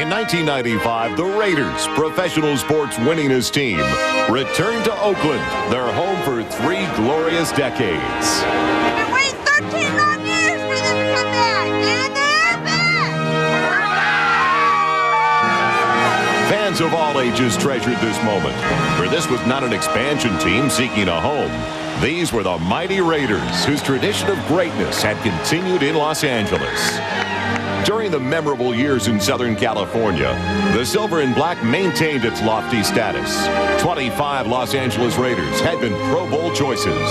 In 1995, the Raiders, professional sports winningest team, returned to Oakland, their home for 3 glorious decades. We've been waiting 13 long years for them to come back, and they're back! Fans of all ages treasured this moment, for this was not an expansion team seeking a home. These were the mighty Raiders, whose tradition of greatness had continued in Los Angeles. During the memorable years in Southern California, the silver and black maintained its lofty status. 25 Los Angeles Raiders had been Pro Bowl choices.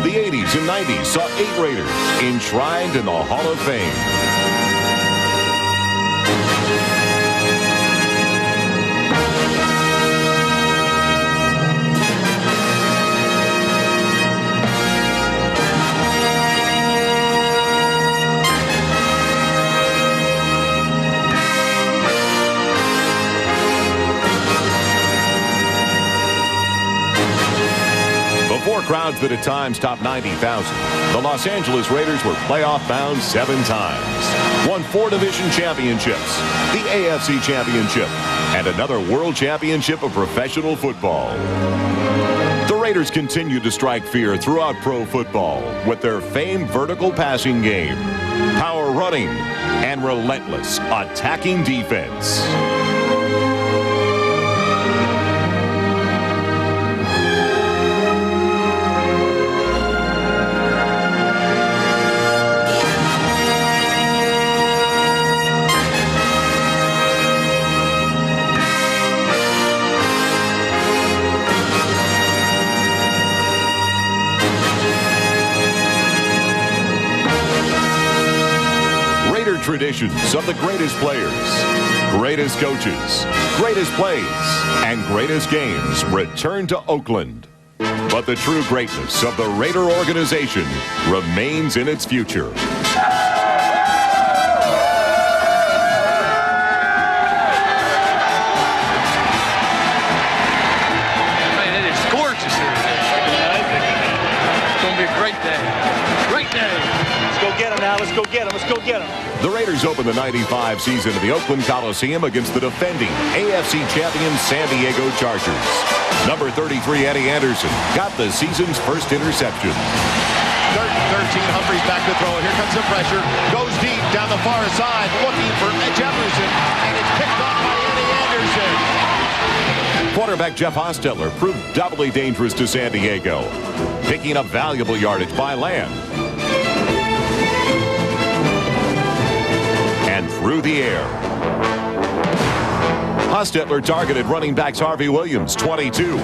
The 80s and 90s saw 8 Raiders enshrined in the Hall of Fame. Four crowds that at times topped 90,000. The Los Angeles Raiders were playoff-bound 7 times. Won 4 division championships, the AFC Championship, and another World Championship of professional football. The Raiders continued to strike fear throughout pro football with their famed vertical passing game, power running, and relentless attacking defense. Traditions of the greatest players, greatest coaches, greatest plays, and greatest games return to Oakland. But the true greatness of the Raider organization remains in its future. Man, it is gorgeous here today. It's going to be a great day. Great day. Let's go get him now. Let's go get him. Let's go get him. The Raiders opened the 95 season at the Oakland Coliseum against the defending AFC champion San Diego Chargers. Number 33, Eddie Anderson, got the season's first interception. 3rd and 13, Humphrey's back to throw. Here comes the pressure. Goes deep down the far side, looking for Jefferson, and it's picked off by Eddie Anderson. Quarterback Jeff Hostetler proved doubly dangerous to San Diego, picking up valuable yardage by land. And through the air. Hostetler targeted running backs Harvey Williams, 22,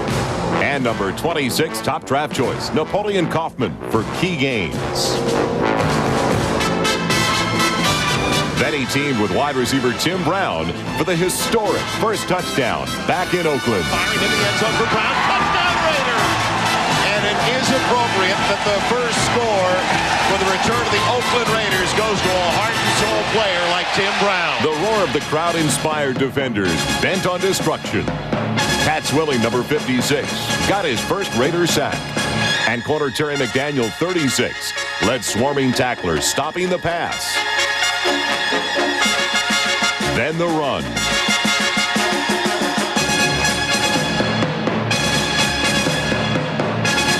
and number 26 top draft choice Napoleon Kaufman for key gains. Then he teamed with wide receiver Tim Brown for the historic first touchdown back in Oakland. Firing in the end zone for Brown. Touchdown Raiders! And it is appropriate that the first score for the return of the Oakland Raiders goes to a heart and soul player like Tim Brown. The roar of the crowd-inspired defenders bent on destruction. Pat Swilling, number 56, got his first Raider sack. And corner Terry McDaniel, 36, led swarming tacklers, stopping the pass. Then the run.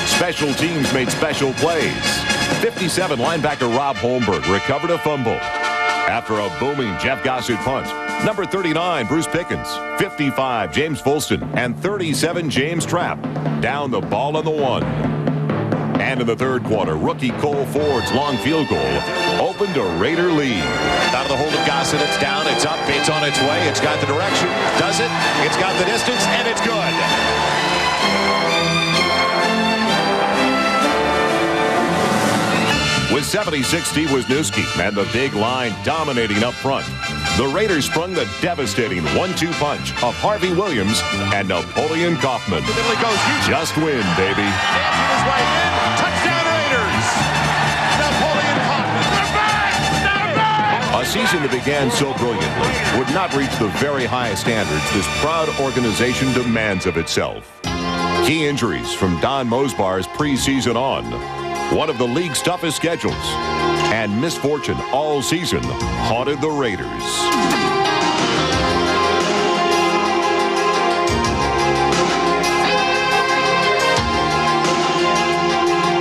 Special teams made special plays. 57 linebacker Rob Holmberg recovered a fumble after a booming Jeff Gossett punt. Number 39, Bruce Pickens, 55, James Fulston, and 37, James Trapp down the ball on the 1. And in the 3rd quarter, rookie Cole Ford's long field goal opened a Raider lead. Out of the hold of Gossett, it's down, it's up, it's on its way, it's got the direction, does it, it's got the distance, and it's good. With 76, Steve Wisniewski and the big line dominating up front, the Raiders sprung the devastating 1-2 punch of Harvey Williams and Napoleon Kaufman. Just win, baby. Dancing his way in. Touchdown Raiders. Napoleon Kaufman. They're back! They're back! A season that began so brilliantly would not reach the very high standards this proud organization demands of itself. Key injuries from Don Mosbar's preseason on, one of the league's toughest schedules, and misfortune all season haunted the Raiders.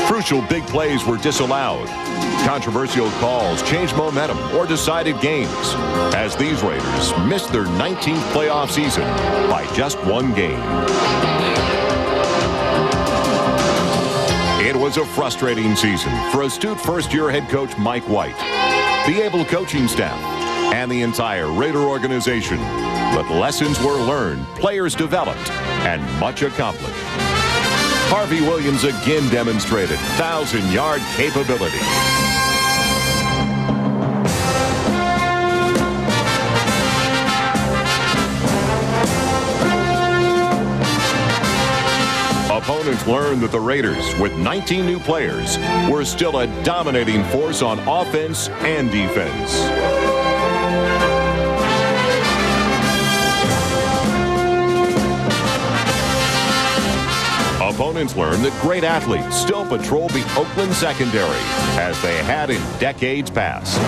Crucial big plays were disallowed. Controversial calls changed momentum or decided games as these Raiders missed their 19th playoff season by just one game. It was a frustrating season for astute first-year head coach Mike White, the able coaching staff, and the entire Raider organization. But lessons were learned, players developed, and much accomplished. Harvey Williams again demonstrated 1,000-yard capability. Opponents learned that the Raiders, with 19 new players, were still a dominating force on offense and defense. Opponents learned that great athletes still patrol the Oakland secondary, as they had in decades past.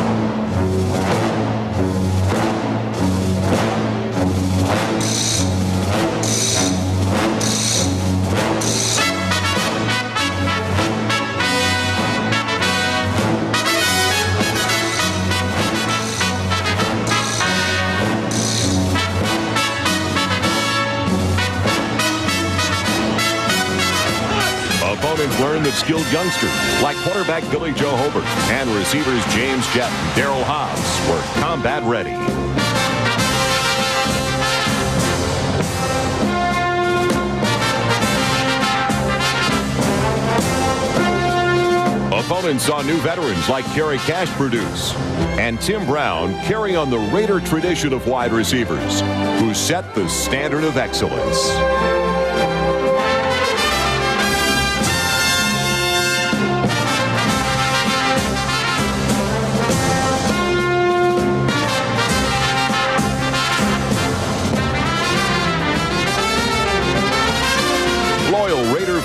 Opponents learned that skilled youngsters like quarterback Billy Joe Hobart and receivers James Jett and Darryl Hobbs were combat ready. Opponents saw new veterans like Kerry Cash produce, and Tim Brown carry on the Raider tradition of wide receivers who set the standard of excellence.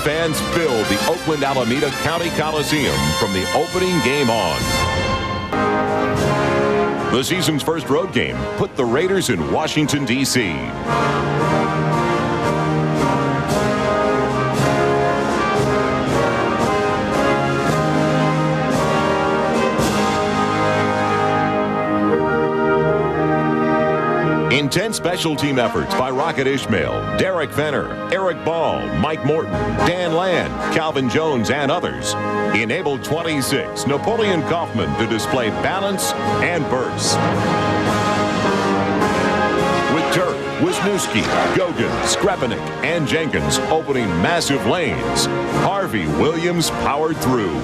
Fans filled the Oakland Alameda County Coliseum from the opening game on. The season's first road game put the Raiders in Washington, D.C. Intense special team efforts by Rocket Ishmael, Derek Fenner, Eric Ball, Mike Morton, Dan Land, Calvin Jones, and others enabled 26 Napoleon Kaufman to display balance and burst. With Turk, Wisniewski, Gogan, Skrepenik, and Jenkins opening massive lanes, Harvey Williams powered through.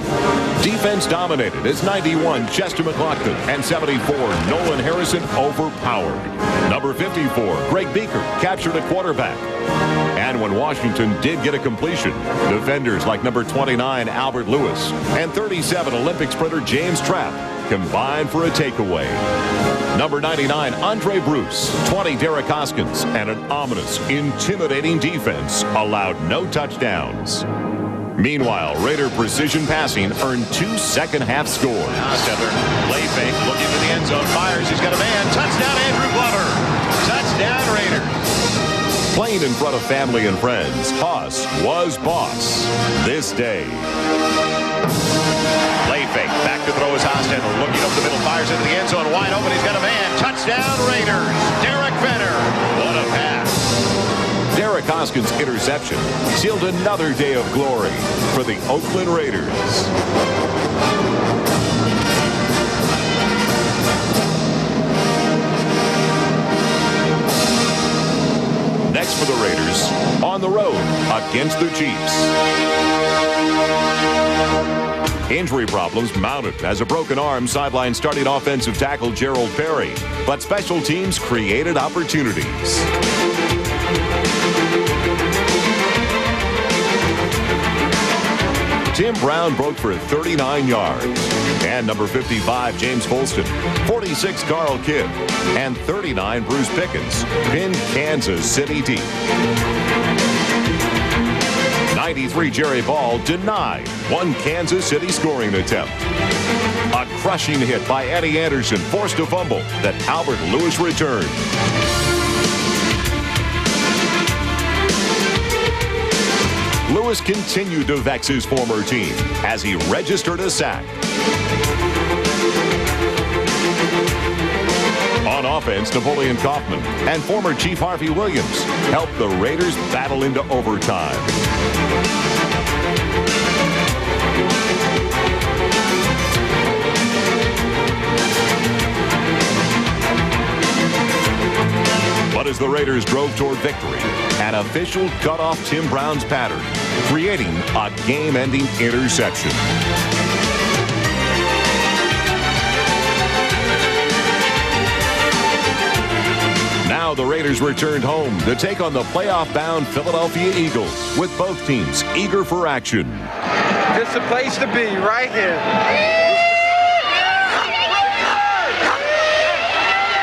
Defense dominated as 91 Chester McLaughlin and 74 Nolan Harrison overpowered. Number 54, Greg Beaker, captured a quarterback. And when Washington did get a completion, defenders like number 29, Albert Lewis, and 37, Olympic sprinter James Trapp combined for a takeaway. Number 99, Andre Bruce, 20, Derek Hoskins, and an ominous, intimidating defense allowed no touchdowns. Meanwhile, Raider precision passing earned 2 second-half scores. Ostetler, play fake, looking for the end zone, fires, he's got a man, touchdown Andrew Glover, touchdown Raiders. Playing in front of family and friends, Haas was boss this day. Play fake, back to throw is Ostetler, looking up the middle, fires into the end zone, wide open, he's got a man, touchdown Raiders, Derek Fenner, what a pass. Derek Hoskins' interception sealed another day of glory for the Oakland Raiders. Next for the Raiders, on the road against the Chiefs. Injury problems mounted as a broken arm sidelined starting offensive tackle Gerald Perry, but special teams created opportunities. Tim Brown broke for 39 yards. And number 55, James Folston, 46, Carl Kidd, and 39, Bruce Pickens, pinned Kansas City deep. 93, Jerry Ball denied one Kansas City scoring attempt. A crushing hit by Eddie Anderson forced a fumble that Albert Lewis returned. Lewis continued to vex his former team as he registered a sack. On offense, Napoleon Kaufman and former Chief Harvey Williams helped the Raiders battle into overtime. But as the Raiders drove toward victory, an official cut off Tim Brown's pattern, creating a game-ending interception. Now the Raiders returned home to take on the playoff-bound Philadelphia Eagles, with both teams eager for action. This is the place to be, right here.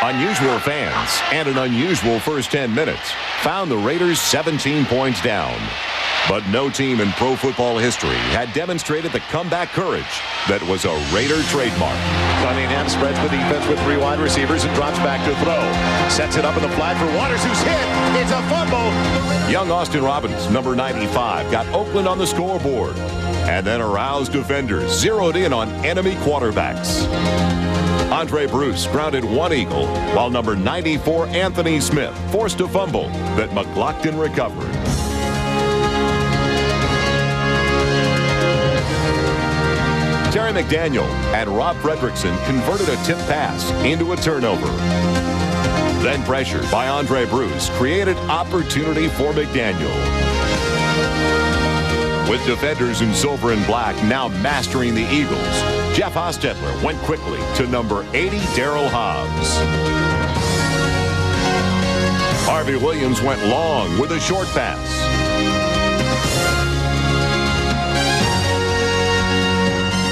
Unusual fans and an unusual first 10 minutes found the Raiders 17 points down. But no team in pro football history had demonstrated the comeback courage that was a Raider trademark. Cunningham spreads the defense with 3 wide receivers and drops back to throw. Sets it up in the flat for Waters, who's hit. It's a fumble. Young Austin Robbins, number 95, got Oakland on the scoreboard. And then aroused defenders zeroed in on enemy quarterbacks. Andre Bruce grounded one Eagle, while number 94, Anthony Smith, forced a fumble that McLaughlin recovered. Terry McDaniel and Rob Fredrickson converted a tip pass into a turnover. Then pressure by Andre Bruce created opportunity for McDaniel. With defenders in silver and black now mastering the Eagles, Jeff Hostetler went quickly to number 80, Darryl Hobbs. Harvey Williams went long with a short pass.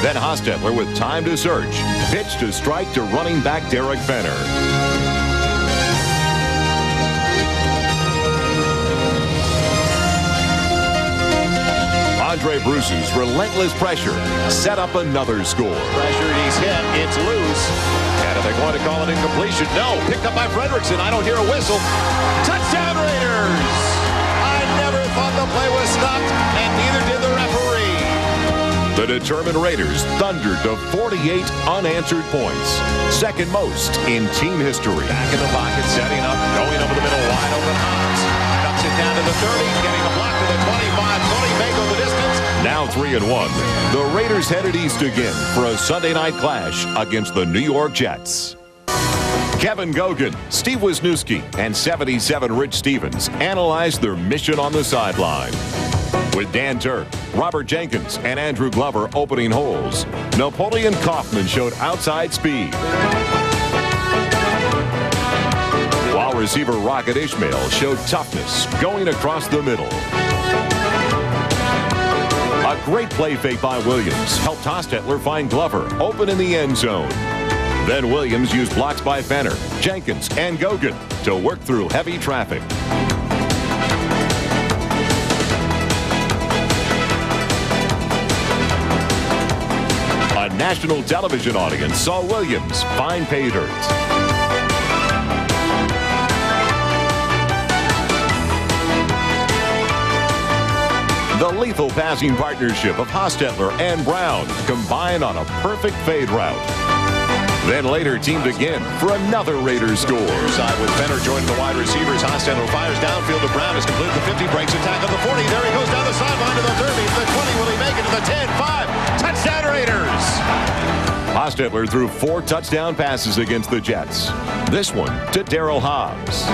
Then Hostetler, with time to search, pitched a strike to running back Derek Fenner. Andre Bruce's relentless pressure set up another score. Pressured, he's hit, it's loose. And are they going to call it incompletion? No, picked up by Fredrickson. I don't hear a whistle. Touchdown Raiders! I never thought the play was stopped, and neither did the referee. The determined Raiders thundered to 48 unanswered points, second most in team history. Back in the pocket, setting up, going over the middle, wide open Hobbs. Ducks it down to the 30, getting a block to the 25, 20, may go the distance. Now 3-1, the Raiders headed east again for a Sunday night clash against the New York Jets. Kevin Gogan, Steve Wisniewski, and 77 Rich Stevens analyzed their mission on the sideline. With Dan Turk, Robert Jenkins, and Andrew Glover opening holes, Napoleon Kaufman showed outside speed, while receiver Rocket Ishmael showed toughness going across the middle. A great play fake by Williams helped Hostetler find Glover open in the end zone. Then Williams used blocks by Fenner, Jenkins, and Gogan to work through heavy traffic. A national television audience saw Williams find pay dirt. The lethal passing partnership of Hostetler and Brown combined on a perfect fade route. Then later teamed again for another Raiders score. Side with Fenner joining the wide receivers. Hostetler fires downfield to Brown. Is complete the 50, breaks attack on the 40. There he goes down the sideline to the 30, to the 20. Will he make it to the 10, 5? Touchdown Raiders! Hostetler threw 4 touchdown passes against the Jets. This one to Darryl Hobbs.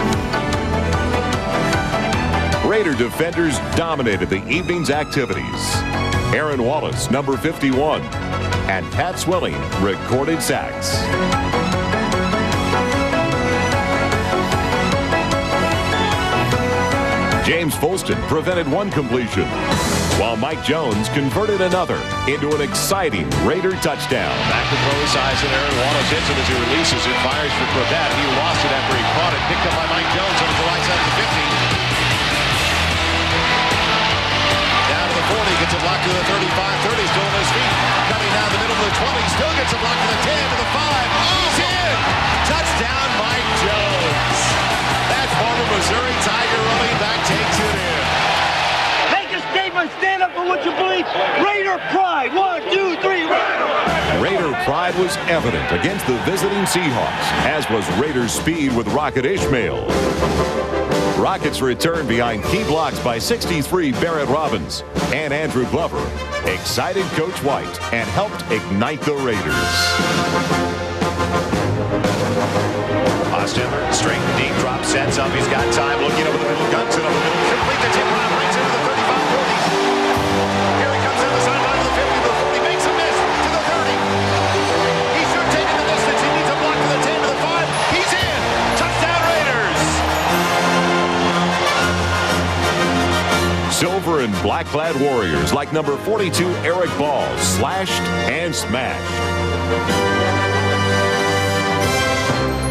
Raider defenders dominated the evening's activities. Aaron Wallace, number 51, and Pat Swilling recorded sacks. James Folston prevented one completion, while Mike Jones converted another into an exciting Raider touchdown. Back to throw his eyes in there, and Wallace hits it as he releases it, fires for Corbett. He lost it after he caught it, picked up by Mike Jones over the right side of the 50. Down to the 40, gets a block to the 35, 30, still on his feet. Coming down the middle of the 20, still gets a block to the 10, to the 5. He's in! Touchdown, Mike Jones. That former Missouri Tiger running back takes it in. Make a statement. Stand up for what you believe. Raider pride. 1, 2, 3. Raider! Raider pride was evident against the visiting Seahawks, as was Raider speed with Rocket Ishmael. Rockets returned behind key blocks by 63 Barrett Robbins, and Andrew Glover excited Coach White and helped ignite the Raiders. Hostetler, straight and deep, drop, sets up. He's got time, looking over the middle, guns it over the middle, complete the tip, Brown brings it to the 35-40. Here he comes down the sideline to the 50, to the 40, makes a miss, to the 30. He should take it the distance. He needs a block to the 10, to the 5. He's in. Touchdown, Raiders. Silver and black-clad warriors like number 42 Eric Ball slashed and smashed,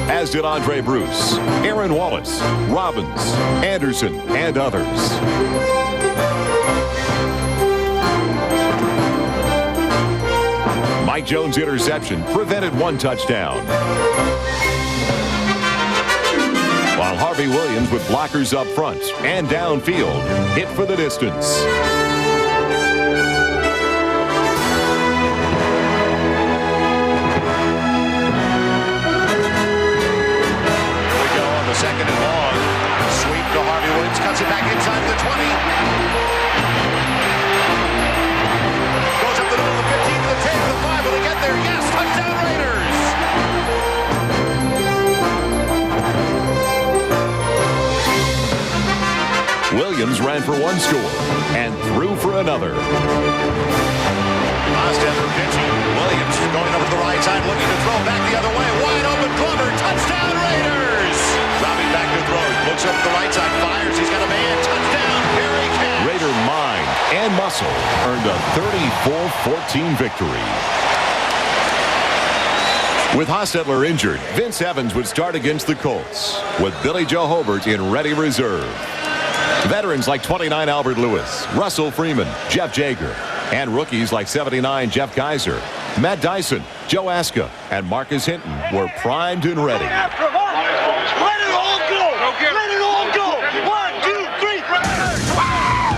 as did Andre Bruce, Aaron Wallace, Robbins, Anderson, and others. Mike Jones' interception prevented one touchdown, while Harvey Williams with blockers up front and downfield hit for the distance. Second and long. Sweep to Harvey Williams. Cuts it back inside the 20. Goes up the middle of the 15 to the 10 to the 5. Will they get there? Yes! Touchdown Raiders! Williams ran for one score and threw for another. Hostetler pitching. Williams going over to the right side, looking to throw back the other way. Wide open Glover. Touchdown Raiders! Dropping back to throw. Looks over to the right side. Fires. He's got a man. Touchdown. Harry Cash. Raider mind and muscle earned a 34-14 victory. With Hostetler injured, Vince Evans would start against the Colts, with Billy Joe Hobart in ready reserve. Veterans like 29 Albert Lewis, Russell Freeman, Jeff Jager, and rookies like 79 Jeff Kaiser, Matt Dyson, Joe Aska, and Marcus Hinton were primed and ready. Let it all go. Let it all go. 1, 2, 3.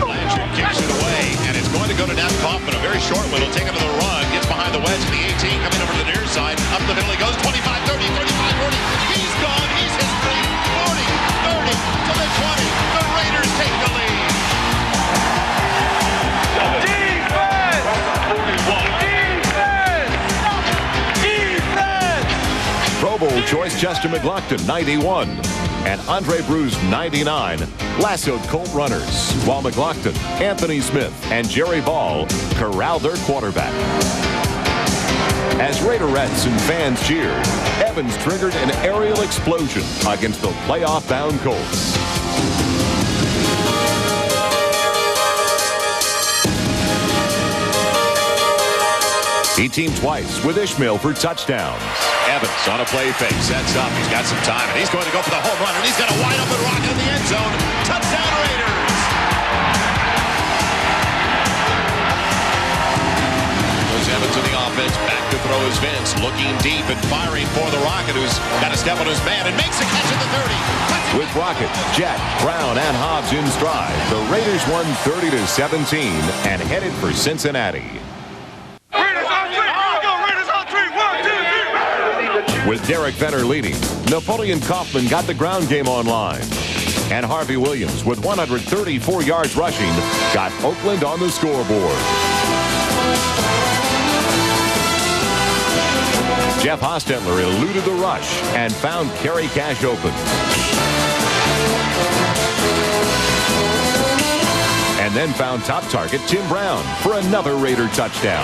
Blanchard kicks it away, and it's going to go to Nat Kaufman. A very short one. He'll take it to the run. Gets behind the wedge at the 18, coming over to the near side. Up the middle he goes. 25, 30, 35, 40. He's gone. He's history. 40, 30, to the 20. The Raiders take the lead. Pro Bowl choice Chester McLaughlin, 91, and Andre Bruce, 99, lassoed Colt runners, while McLaughlin, Anthony Smith, and Jerry Ball corralled their quarterback. As Raiderettes and fans cheered, Evans triggered an aerial explosion against the playoff-bound Colts. He teamed twice with Ishmael for touchdowns. Evans on a play fake, sets up. He's got some time, and he's going to go for the home run, and he's got a wide open rocket in the end zone. Touchdown Raiders! Goes Evans in the offense, back to throw is Vince, looking deep and firing for the Rocket, who's got to step on his man and makes a catch at the 30. With Rocket, Jack, Brown, and Hobbs in stride, the Raiders won 30-17 and headed for Cincinnati. With Derek Venner leading, Napoleon Kaufman got the ground game online. And Harvey Williams, with 134 yards rushing, got Oakland on the scoreboard. Jeff Hostetler eluded the rush and found Kerry Cash open. And then found top target Tim Brown for another Raider touchdown.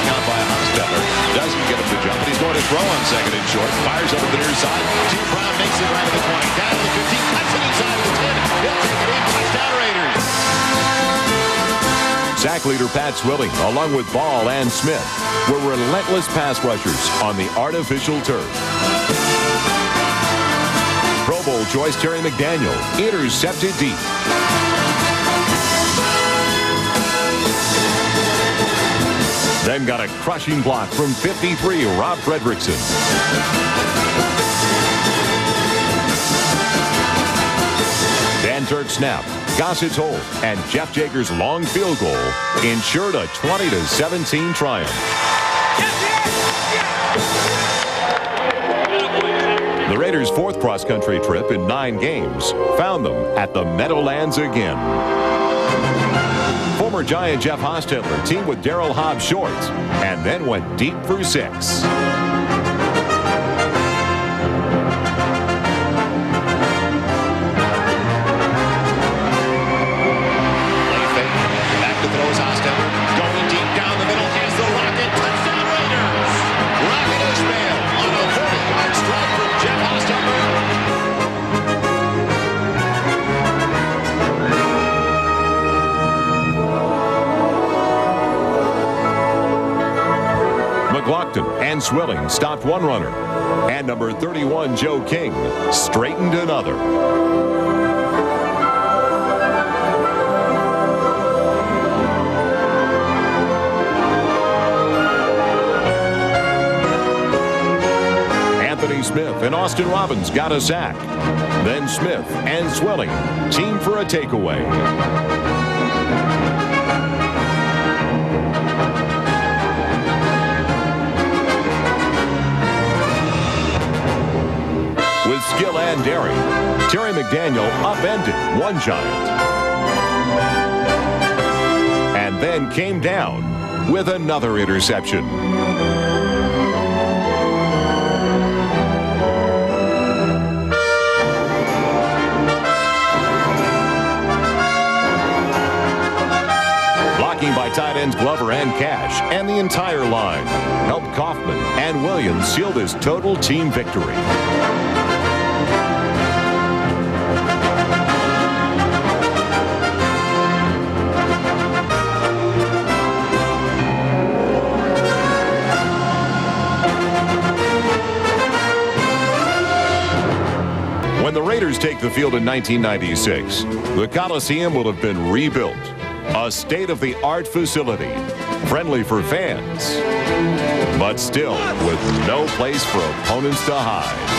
Count by Hostetler. Doesn't get him to jump, but he's going to throw on second and short. Fires over the near side. Tim Brown makes it right to the 20. Down to the 15. Cuts it inside of the 10. He'll take it in. Touchdown Pack leader Pat Swilling, along with Ball and Smith, were relentless pass rushers on the artificial turf. Pro Bowl choice Terry McDaniel intercepted deep. Then got a crushing block from 53, Rob Fredrickson. Dan Turk snap, Gossett hold, and Jeff Jager's long field goal ensured a 20-17 triumph. The Raiders' fourth cross-country trip in 9 games found them at the Meadowlands again. Former Giant Jeff Hostetler teamed with Darryl Hobbs Shorts and then went deep for 6. And Swilling stopped one runner, and number 31 Joe King straightened another. Anthony Smith and Austin Robbins got a sack. Then Smith and Swilling teamed for a takeaway. With skill and daring, Terry McDaniel upended one Giant. And then came down with another interception. Blocking by tight ends Glover and Cash, and the entire line helped Kaufman and Williams seal this total team victory. When the Raiders take the field in 1996, the Coliseum will have been rebuilt. A state-of-the-art facility, friendly for fans, but still with no place for opponents to hide.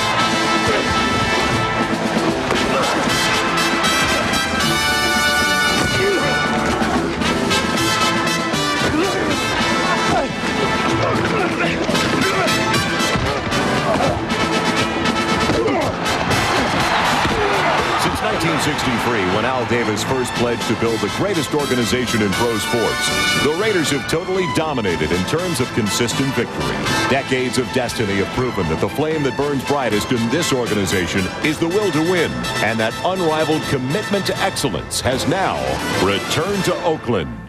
Since 1963, when Al Davis first pledged to build the greatest organization in pro sports, the Raiders have totally dominated in terms of consistent victory. Decades of destiny have proven that the flame that burns brightest in this organization is the will to win, and that unrivaled commitment to excellence has now returned to Oakland.